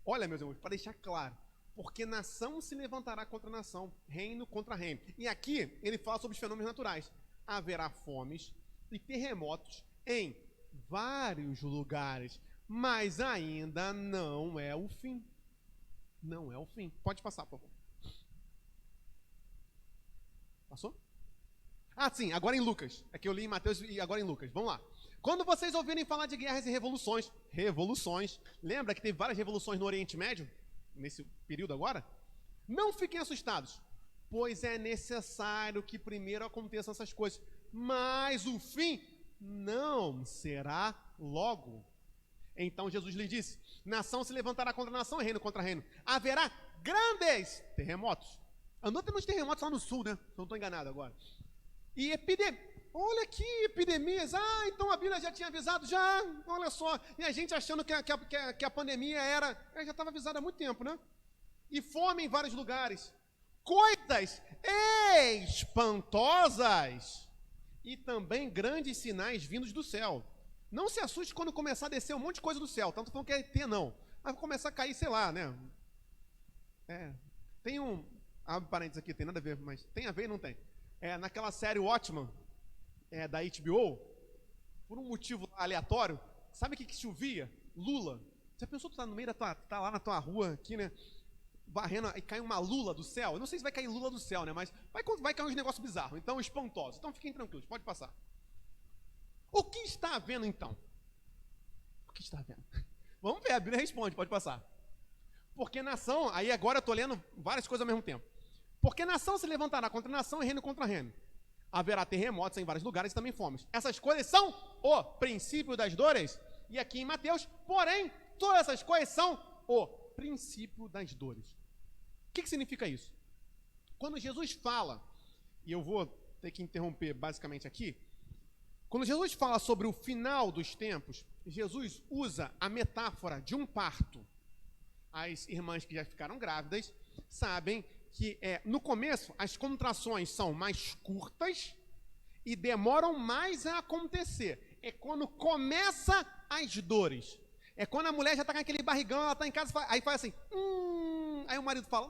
Olha, meus irmãos, para deixar claro, porque nação se levantará contra nação, reino contra reino. E aqui ele fala sobre os fenômenos naturais. Haverá fomes e terremotos em vários lugares, mas ainda não é o fim. Não é o fim. Pode passar, por favor. Passou? Ah, sim, agora em Lucas. É que eu li em Mateus e agora em Lucas. Vamos lá. Quando vocês ouvirem falar de guerras e revoluções, lembra que teve várias revoluções no Oriente Médio, nesse período agora? Não fiquem assustados, pois é necessário que primeiro aconteçam essas coisas, mas o fim não será logo. Então Jesus lhe disse, nação se levantará contra nação e reino contra reino. Haverá grandes terremotos. Andou tendo uns terremotos lá no sul, né? Se não estou enganado agora. E olha aqui, epidemias. Então a Bíblia já tinha avisado, já, olha só. E a gente achando que a pandemia já estava avisada há muito tempo, né? E fome em vários lugares. Coisas espantosas. E também grandes sinais vindos do céu. Não se assuste quando começar a descer um monte de coisa do céu. Tanto não quer ter, não. Mas vai começar a cair, sei lá, né? Tem abre parênteses aqui, tem nada a ver, mas tem a ver e não tem. Naquela série Watchmen, da HBO, por um motivo aleatório, sabe o que chovia? Lula. Você pensou que tu tá no meio tá lá na tua rua, aqui, né? Varrendo, e cai uma lula do céu. Eu não sei se vai cair lula do céu, né? Mas vai cair uns negócios bizarros, então espantosos. Então fiquem tranquilos, pode passar. O que está havendo, então? O que está havendo? Vamos ver, a Bíblia responde, pode passar. Porque nação, aí agora eu estou lendo várias coisas ao mesmo tempo. Porque nação se levantará contra nação e reino contra reino. Haverá terremotos em vários lugares e também fomes. Essas coisas são o princípio das dores. E aqui em Mateus, porém, todas essas coisas são o princípio das dores. O que significa isso? Quando Jesus fala, e eu vou ter que interromper basicamente aqui, quando Jesus fala sobre o final dos tempos, Jesus usa a metáfora de um parto. As irmãs que já ficaram grávidas sabem que no começo as contrações são mais curtas e demoram mais a acontecer. É quando começa as dores. É quando a mulher já está com aquele barrigão, ela está em casa, aí faz assim, aí o marido fala,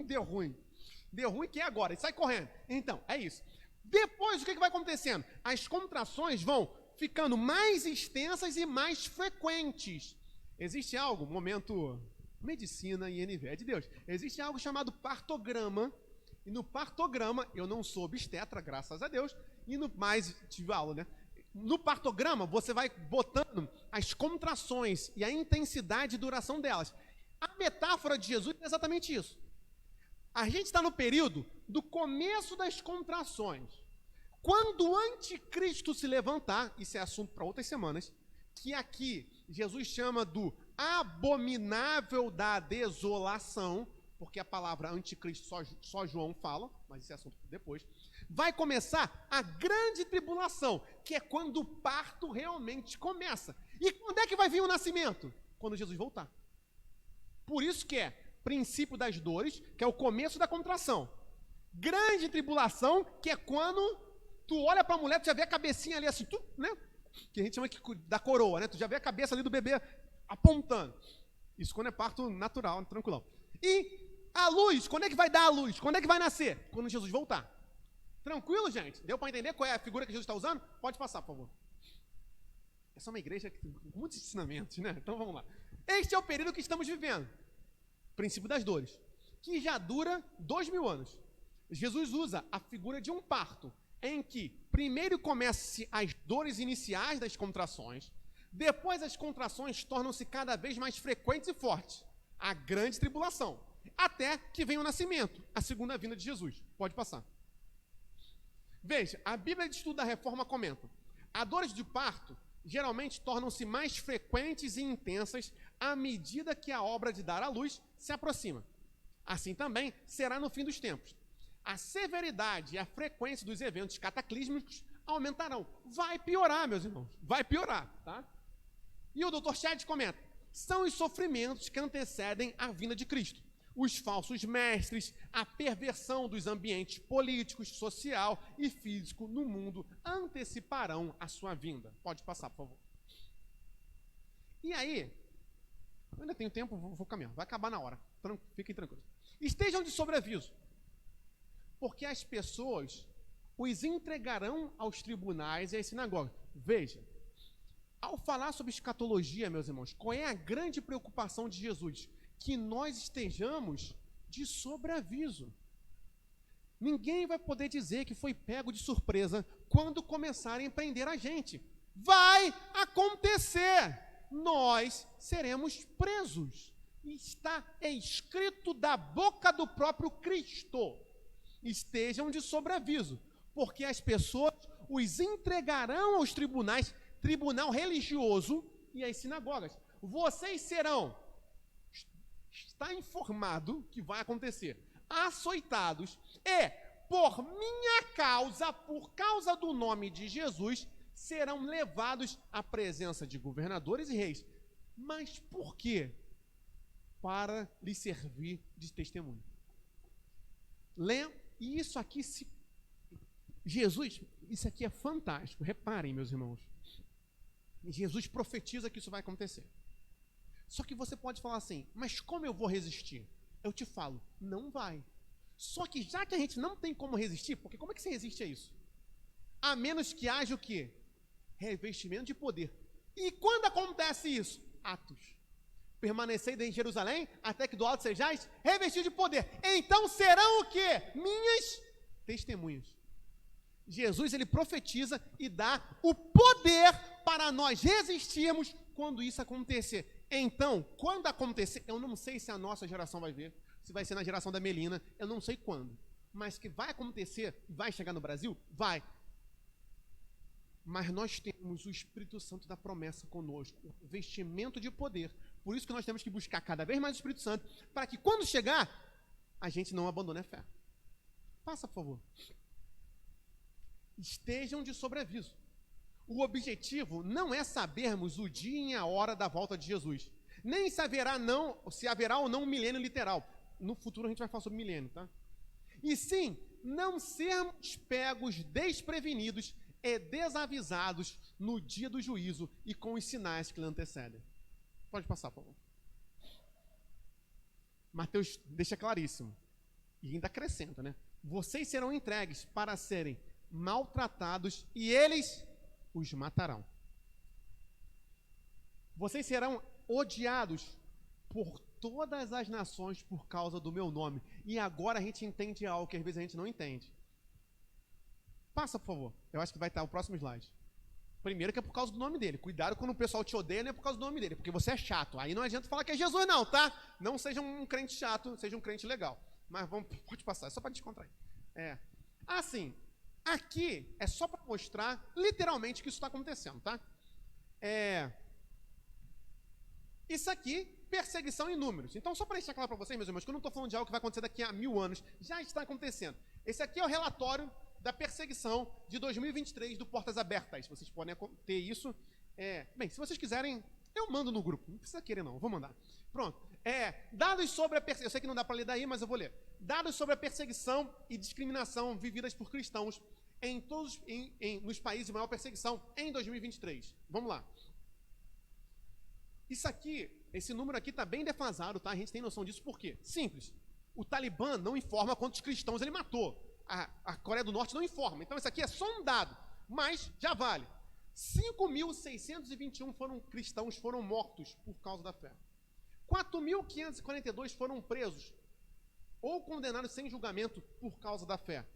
deu ruim que é agora, e sai correndo. Então, é isso. Depois, o que vai acontecendo? As contrações vão ficando mais extensas e mais frequentes. Existe momento medicina e NV, é de Deus. Existe algo chamado partograma, E no partograma, eu não sou obstetra, graças a Deus, mas tive aula, né? No partograma, você vai botando as contrações e a intensidade e duração delas. A metáfora de Jesus é exatamente isso. A gente está no período do começo das contrações. Quando o anticristo se levantar, isso é assunto para outras semanas, que aqui Jesus chama do abominável da desolação, porque a palavra anticristo só João fala, mas esse é assunto depois. Vai começar a grande tribulação, que é quando o parto realmente começa. E quando é que vai vir o nascimento? Quando Jesus voltar. Por isso que é princípio das dores, que é o começo da contração. Grande tribulação, que é quando tu olha para a mulher, tu já vê a cabecinha ali assim, né? Que a gente chama da coroa, né? Tu já vê a cabeça ali do bebê apontando. Isso quando é parto natural, tranquilão. E a luz, quando é que vai dar a luz? Quando é que vai nascer? Quando Jesus voltar. Tranquilo, gente? Deu para entender qual é a figura que Jesus está usando? Pode passar, por favor. Essa é uma igreja com muitos ensinamentos, né? Então vamos lá. Este é o período que estamos vivendo. Princípio das dores. Que já dura 2000 anos. Jesus usa a figura de um parto, em que primeiro começam as dores iniciais das contrações, depois as contrações tornam-se cada vez mais frequentes e fortes. A grande tribulação. Até que vem o nascimento, a segunda vinda de Jesus. Pode passar. Veja, a Bíblia de Estudo da Reforma comenta: as dores de parto geralmente tornam-se mais frequentes e intensas à medida que a obra de dar à luz se aproxima. Assim também será no fim dos tempos. A severidade e a frequência dos eventos cataclísmicos aumentarão. Vai piorar, meus irmãos. Vai piorar, tá? E o Dr. Chad comenta: são os sofrimentos que antecedem a vinda de Cristo. Os falsos mestres, a perversão dos ambientes políticos, social e físico no mundo anteciparão a sua vinda. Pode passar, por favor. E aí, eu ainda tenho tempo, vou caminhar. Vai acabar na hora. Fiquem tranquilos. Estejam de sobreaviso, porque as pessoas os entregarão aos tribunais e às sinagogas. Veja, ao falar sobre escatologia, meus irmãos, qual é a grande preocupação de Jesus? Que nós estejamos de sobreaviso. Ninguém vai poder dizer que foi pego de surpresa quando começarem a prender a gente. Vai acontecer. Nós seremos presos. Está escrito da boca do próprio Cristo. Estejam de sobreaviso, porque as pessoas os entregarão aos tribunais, tribunal religioso e às sinagogas. Vocês serão, está informado que vai acontecer, açoitados e, por minha causa, por causa do nome de Jesus, serão levados à presença de governadores e reis. Mas por quê? Para lhes servir de testemunho. E isso aqui, Jesus, isso aqui é fantástico. Reparem, meus irmãos. Jesus profetiza que isso vai acontecer. Só que você pode falar assim: mas como eu vou resistir? Eu te falo, não vai. Só que já que a gente não tem como resistir, porque como é que você resiste a isso? A menos que haja o quê? Revestimento de poder. E quando acontece isso? Atos. Permaneceis em Jerusalém, até que do alto sejais revestidos de poder. Então serão o quê? Minhas testemunhas. Jesus, ele profetiza e dá o poder para nós resistirmos quando isso acontecer. Então, quando acontecer, eu não sei se a nossa geração vai ver, se vai ser na geração da Melina, eu não sei quando, mas que vai acontecer, vai chegar no Brasil? Vai. Mas nós temos o Espírito Santo da promessa conosco, o vestimento de poder. Por isso que nós temos que buscar cada vez mais o Espírito Santo, para que quando chegar, a gente não abandone a fé. Passa, por favor. Estejam de sobreaviso. O objetivo não é sabermos o dia e a hora da volta de Jesus, nem se haverá ou não um milênio literal. No futuro a gente vai falar sobre milênio, tá? E sim, não sermos pegos desprevenidos e desavisados no dia do juízo e com os sinais que lhe antecedem. Pode passar, por favor. Mateus deixa claríssimo. E ainda acrescenta, né? Vocês serão entregues para serem maltratados e eles os matarão. Vocês serão odiados por todas as nações por causa do meu nome. E agora a gente entende algo que às vezes a gente não entende. Passa, por favor. Eu acho que vai estar o próximo slide. Primeiro que é por causa do nome dele. Cuidado quando o pessoal te odeia, não é por causa do nome dele, porque você é chato. Aí não adianta falar que é Jesus não, tá? Não seja um crente chato, seja um crente legal. Mas pode passar, é só para descontrair. Assim, aqui é só para mostrar literalmente que isso está acontecendo, tá? Isso aqui, perseguição em números. Então, só para deixar claro para vocês, meus irmãos, que eu não estou falando de algo que vai acontecer daqui a 1000 anos. Já está acontecendo. Esse aqui é o relatório da perseguição de 2023 do Portas Abertas. Vocês podem ter isso. Bem, se vocês quiserem, eu mando no grupo. Não precisa querer, não. Vou mandar. Pronto. Dados sobre a perseguição. Eu sei que não dá para ler daí, mas eu vou ler. Dados sobre a perseguição e discriminação vividas por cristãos nos países de maior perseguição em 2023. Vamos lá. Isso aqui, esse número aqui está bem defasado, tá? A gente tem noção disso. Por quê? Simples. O Talibã não informa quantos cristãos ele matou. A Coreia do Norte não informa. Então, isso aqui é só um dado, mas já vale. 5.621 cristãos foram mortos por causa da fé. 4.542 foram presos ou condenados sem julgamento por causa da fé.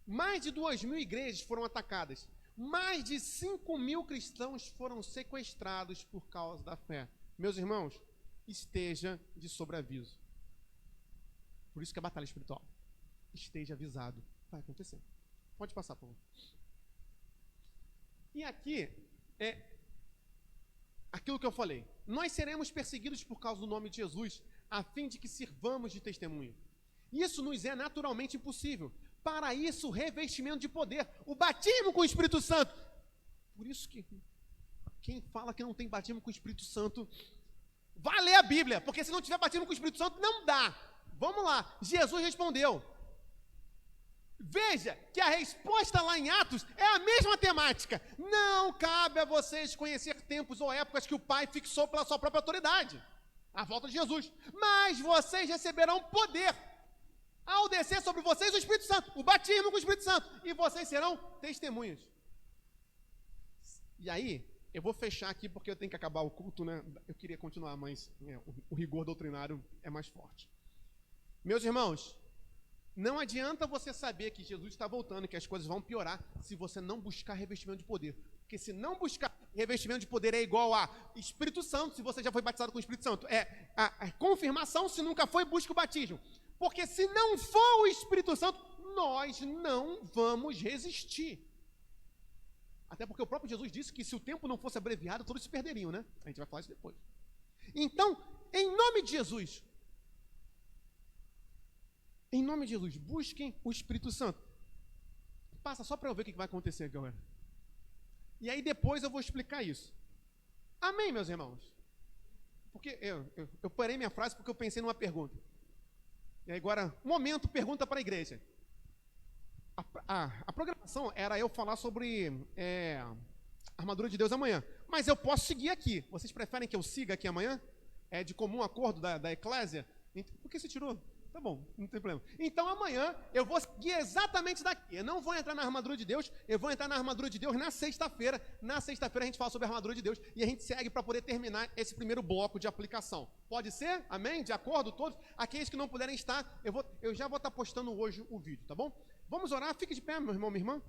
Mais de 2.000 igrejas foram atacadas. Mais de 5.000 cristãos foram sequestrados por causa da fé. Meus irmãos, esteja de sobreaviso. Por isso que é batalha espiritual. Esteja avisado. Vai acontecer. Pode passar, por favor. E aqui é aquilo que eu falei. Nós seremos perseguidos por causa do nome de Jesus, a fim de que sirvamos de testemunha. Isso nos é naturalmente impossível. Para isso, o revestimento de poder, o batismo com o Espírito Santo. Por isso que quem fala que não tem batismo com o Espírito Santo, vai ler a Bíblia, porque se não tiver batismo com o Espírito Santo, não dá. Vamos lá, Jesus respondeu. Veja que a resposta lá em Atos é a mesma temática. Não cabe a vocês conhecer tempos ou épocas que o Pai fixou pela sua própria autoridade, a volta de Jesus. Mas vocês receberão poder ao descer sobre vocês o Espírito Santo, o batismo com o Espírito Santo, e vocês serão testemunhas. E aí, eu vou fechar aqui porque eu tenho que acabar o culto, né? Eu queria continuar, mas o rigor doutrinário é mais forte. Meus irmãos, não adianta você saber que Jesus está voltando, que as coisas vão piorar, se você não buscar revestimento de poder. Porque se não buscar revestimento de poder é igual a Espírito Santo, se você já foi batizado com o Espírito Santo. A confirmação, se nunca foi, busca o batismo. Porque se não for o Espírito Santo, nós não vamos resistir. Até porque o próprio Jesus disse que se o tempo não fosse abreviado, todos se perderiam, né? A gente vai falar isso depois. Então, em nome de Jesus, busquem o Espírito Santo. Passa só para eu ver o que vai acontecer aqui agora. E aí depois eu vou explicar isso. Amém, meus irmãos? Porque eu parei minha frase porque eu pensei numa pergunta. E agora, momento, pergunta para a igreja. A programação era eu falar sobre a armadura de Deus amanhã. Mas eu posso seguir aqui. Vocês preferem que eu siga aqui amanhã? É de comum acordo da eclésia? Por que você tirou? Tá bom, não tem problema. Então amanhã eu vou seguir exatamente daqui. Eu não vou entrar na armadura de Deus, eu vou entrar na armadura de Deus na sexta-feira. Na sexta-feira a gente fala sobre a armadura de Deus e a gente segue para poder terminar esse primeiro bloco de aplicação. Pode ser? Amém? De acordo todos? Aqueles que não puderem estar, eu já vou estar postando hoje o vídeo, tá bom? Vamos orar? Fique de pé, meu irmão, minha irmã.